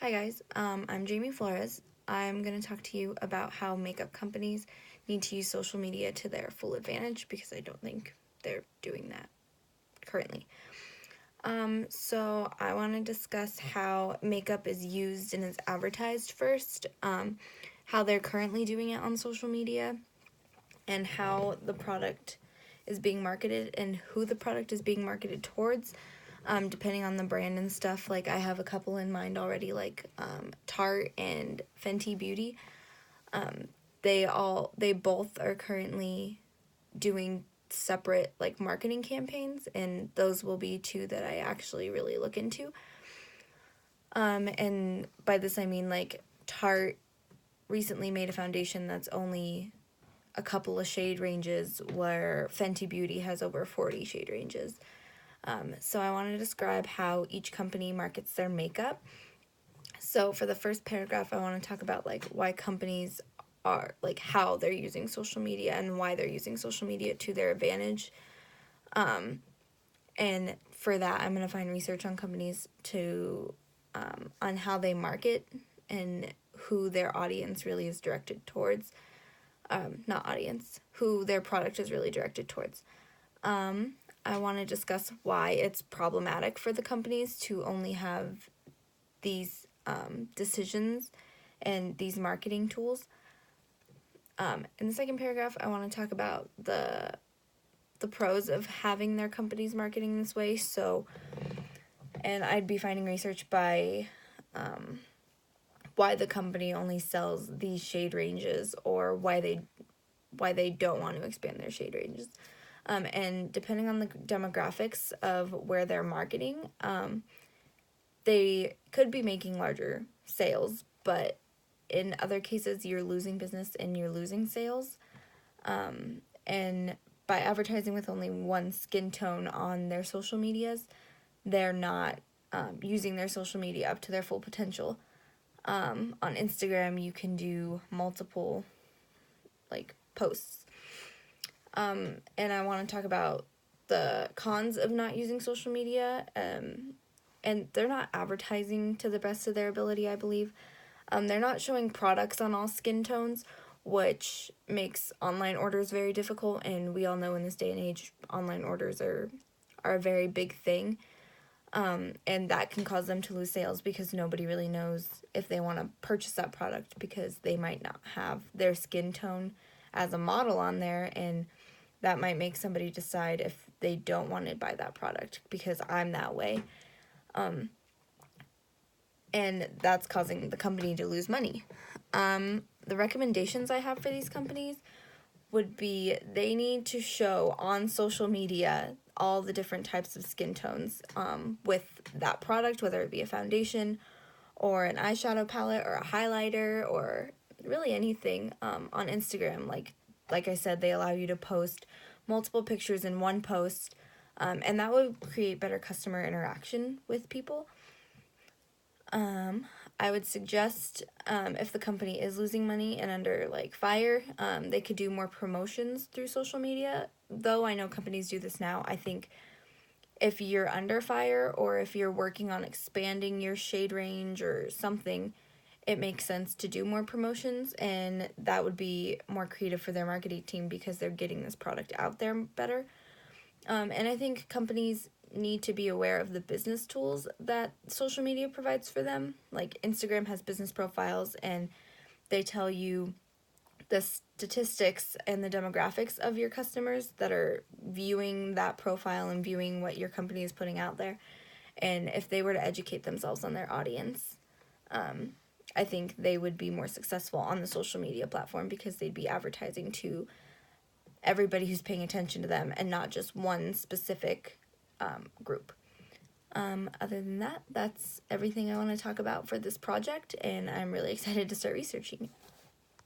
Hi guys, I'm Jamie Flores. I'm going to talk to you about how makeup companies need to use social media to their full advantage because I don't think they're doing that currently. So I want to discuss how makeup is used and is advertised first, how they're currently doing it on social media, and how the product is being marketed and who the product is being marketed towards. Depending on the brand and stuff. Like I have a couple in mind already, like Tarte and Fenty Beauty. They both are currently doing separate like marketing campaigns, and those will be two that I actually really look into. And by this I mean like Tarte recently made a foundation that's only a couple of shade ranges, where Fenty Beauty has over 40 shade ranges. So I want to describe how each company markets their makeup. So for the first paragraph, I want to talk about like why companies are like how they're using social media and why they're using social media to their advantage. And for that, I'm going to find research on companies to on how they market and who their audience really is directed towards. Not audience, who their product is really directed towards. I want to discuss why it's problematic for the companies to only have these decisions and these marketing tools. In the second paragraph, I want to talk about the pros of having their companies marketing this way. So, and I'd be finding research by why the company only sells these shade ranges, or why they don't want to expand their shade ranges. And depending on the demographics of where they're marketing, they could be making larger sales, but in other cases, you're losing business and you're losing sales. And by advertising with only one skin tone on their social medias, they're not using their social media up to their full potential. On Instagram, you can do multiple like posts. And I want to talk about the cons of not using social media. And they're not advertising to the best of their ability, I believe. They're not showing products on all skin tones, which makes online orders very difficult. And we all know in this day and age, online orders are a very big thing. And that can cause them to lose sales because nobody really knows if they want to purchase that product, because they might not have their skin tone as a model on there, and that might make somebody decide if they don't want to buy that product because I'm that way. And that's causing the company to lose money. The recommendations I have for these companies would be they need to show on social media all the different types of skin tones with that product, whether it be a foundation or an eyeshadow palette or a highlighter or really anything on Instagram. Like I said, they allow you to post multiple pictures in one post, and that would create better customer interaction with people. I would suggest if the company is losing money and under like fire, they could do more promotions through social media. Though I know companies do this now, I think if you're under fire or if you're working on expanding your shade range or something, it makes sense to do more promotions, and that would be more creative for their marketing team because they're getting this product out there better. And I think companies need to be aware of the business tools that social media provides for them. Like Instagram has business profiles, and they tell you the statistics and the demographics of your customers that are viewing that profile and viewing what your company is putting out there. And if they were to educate themselves on their audience, I think they would be more successful on the social media platform because they'd be advertising to everybody who's paying attention to them and not just one specific group. Other than that, that's everything I want to talk about for this project, and I'm really excited to start researching it.